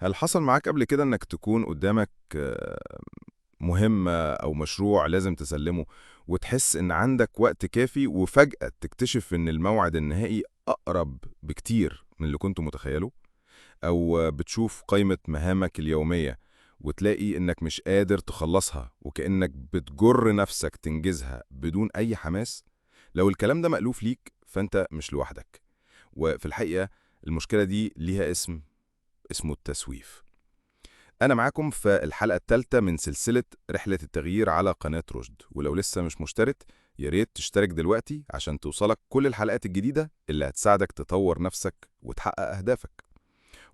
هل حصل معاك قبل كده إنك تكون قدامك مهمة أو مشروع لازم تسلمه وتحس إن عندك وقت كافي وفجأة تكتشف إن الموعد النهائي أقرب بكتير من اللي كنت متخيله؟ أو بتشوف قائمة مهامك اليومية وتلاقي إنك مش قادر تخلصها وكأنك بتجر نفسك تنجزها بدون أي حماس؟ لو الكلام ده مألوف ليك فأنت مش لوحدك. وفي الحقيقة المشكلة دي ليها اسمه التسويف. أنا معاكم في الحلقة الثالثة من سلسلة رحلة التغيير على قناة رشد، ولو لسه مش مشترك يا ريت تشترك دلوقتي عشان توصلك كل الحلقات الجديدة اللي هتساعدك تطور نفسك وتحقق أهدافك.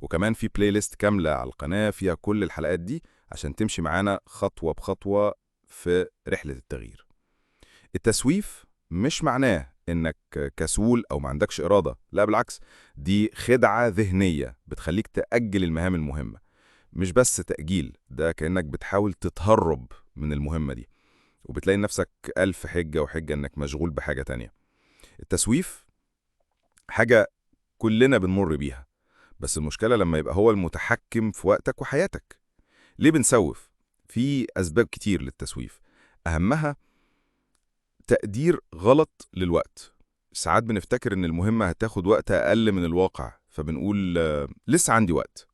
وكمان في بلاي ليست كاملة على القناة فيها كل الحلقات دي عشان تمشي معانا خطوة بخطوة في رحلة التغيير. التسويف مش معناه إنك كسول أو ما عندكش إرادة، لا بالعكس، دي خدعة ذهنية بتخليك تأجل المهام المهمة. مش بس تأجيل، ده كأنك بتحاول تتهرب من المهمة دي وبتلاقي نفسك ألف حجة وحجة إنك مشغول بحاجة تانية. التسويف حاجة كلنا بنمر بيها، بس المشكلة لما يبقى هو المتحكم في وقتك وحياتك. ليه بنسوف؟ في أسباب كتير للتسويف، أهمها تقدير غلط للوقت. ساعات بنفتكر إن المهمة هتاخد وقت أقل من الواقع فبنقول لسه عندي وقت.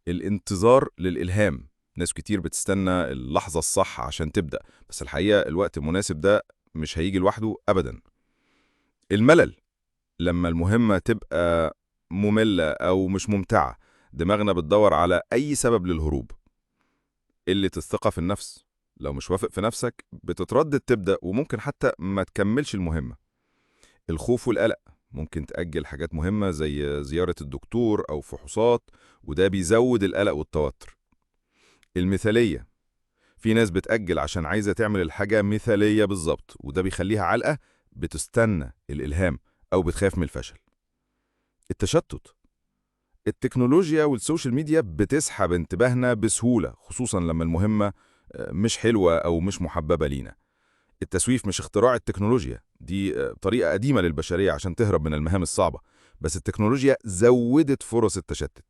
الانتظار للإلهام، ناس كتير بتستنى اللحظة الصح عشان تبدأ، بس الحقيقة الوقت المناسب ده مش هيجي لوحده أبدا. الملل، لما المهمة تبقى مملة أو مش ممتعة دماغنا بتدور على أي سبب للهروب. قلة الثقة في النفس، لو مش واثق في نفسك بتتردد تبدأ وممكن حتى ما تكملش المهمة. الخوف والقلق، ممكن تأجل حاجات مهمة زي زيارة الدكتور أو فحوصات، وده بيزود القلق والتوتر. المثالية، في ناس بتأجل عشان عايزة تعمل الحاجة مثالية بالظبط، وده بيخليها علقة بتستنى الإلهام أو بتخاف من الفشل. التشتت، التكنولوجيا والسوشيال ميديا بتسحب انتباهنا بسهولة، خصوصا لما المهمة مش حلوة أو مش محببة لينا. التسويف مش اختراع التكنولوجيا، دي طريقة قديمة للبشرية عشان تهرب من المهام الصعبة، بس التكنولوجيا زودت فرص التشتت.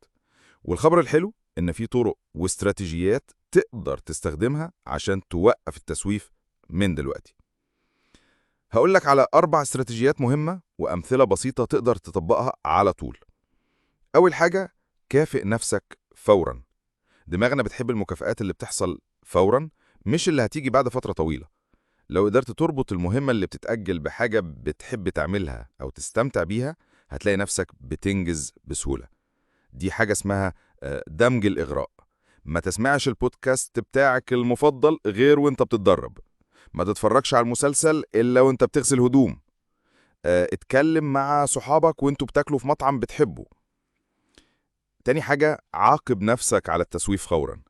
والخبر الحلو إن في طرق واستراتيجيات تقدر تستخدمها عشان توقف التسويف من دلوقتي. هقول لك على 4 استراتيجيات مهمة وأمثلة بسيطة تقدر تطبقها على طول. أول حاجة، كافئ نفسك فوراً. دماغنا بتحب المكافآت اللي بتحصل فوراً، مش اللي هتيجي بعد فترة طويلة. لو قدرت تربط المهمة اللي بتتأجل بحاجة بتحب تعملها أو تستمتع بيها هتلاقي نفسك بتنجز بسهولة. دي حاجة اسمها دمج الإغراء. ما تسمعش البودكاست بتاعك المفضل غير وانت بتتدرب، ما تتفرجش على المسلسل إلا وانت بتغسل هدوم، اتكلم مع صحابك وانتوا بتاكلوا في مطعم بتحبه. تاني حاجة، عاقب نفسك على التسويف فورا.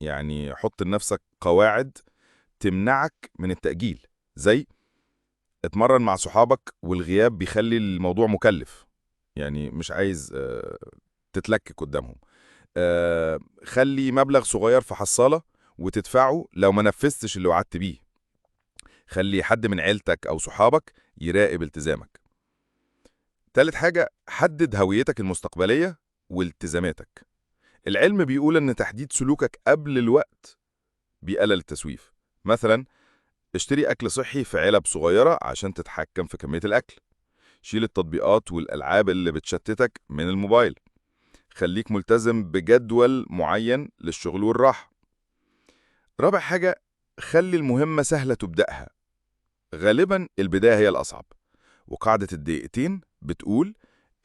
يعني حط لنفسك قواعد تمنعك من التأجيل، زي اتمرن مع صحابك والغياب بيخلي الموضوع مكلف، يعني مش عايز تتلكك قدامهم. خلي مبلغ صغير في حصالة وتدفعه لو ما نفذتش اللي وعدت بيه. خلي حد من عيلتك أو صحابك يراقب التزامك. تالت حاجة، حدد هويتك المستقبلية والتزاماتك. العلم بيقول إن تحديد سلوكك قبل الوقت بيقلل التسويف. مثلا اشتري أكل صحي في علب صغيرة عشان تتحكم في كمية الأكل. شيل التطبيقات والألعاب اللي بتشتتك من الموبايل. خليك ملتزم بجدول معين للشغل والراحة. رابع حاجة، خلي المهمة سهلة تبدأها. غالبا البداية هي الأصعب، وقاعدة الدقيقتين بتقول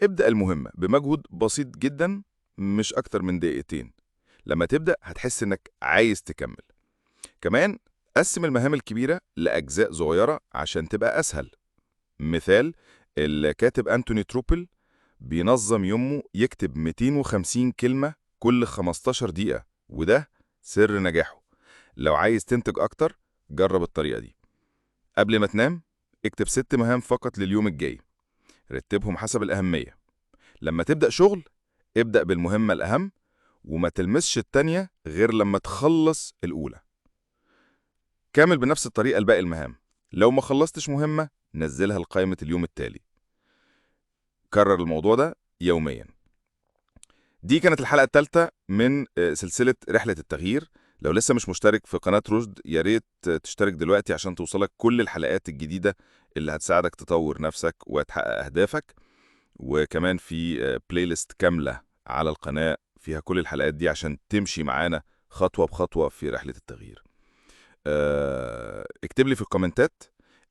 ابدأ المهمة بمجهود بسيط جدا، مش أكتر من دقيقتين. لما تبدأ هتحس إنك عايز تكمل. كمان قسم المهام الكبيرة لأجزاء صغيرة عشان تبقى أسهل. مثال، الكاتب أنتوني تروبل بينظم يومه يكتب 250 كلمة كل 15 دقيقة، وده سر نجاحه. لو عايز تنتج أكتر جرب الطريقة دي. قبل ما تنام اكتب 6 مهام فقط لليوم الجاي، رتبهم حسب الأهمية. لما تبدأ شغل ابدأ بالمهمة الأهم وما تلمسش التانية غير لما تخلص الأولى. كامل بنفس الطريقة لباقي المهام. لو ما خلصتش مهمة نزلها لقائمة اليوم التالي. كرر الموضوع ده يوميا. دي كانت الحلقة الثالثة من سلسلة رحلة التغيير. لو لسه مش مشترك في قناة رشد، يا ريت تشترك دلوقتي عشان توصلك كل الحلقات الجديدة اللي هتساعدك تطور نفسك وتحقق أهدافك. وكمان في بلاي ليست كاملة على القناة فيها كل الحلقات دي عشان تمشي معانا خطوة بخطوة في رحلة التغيير. اكتب لي في الكومنتات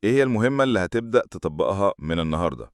ايه هي المهمة اللي هتبدأ تطبقها من النهاردة.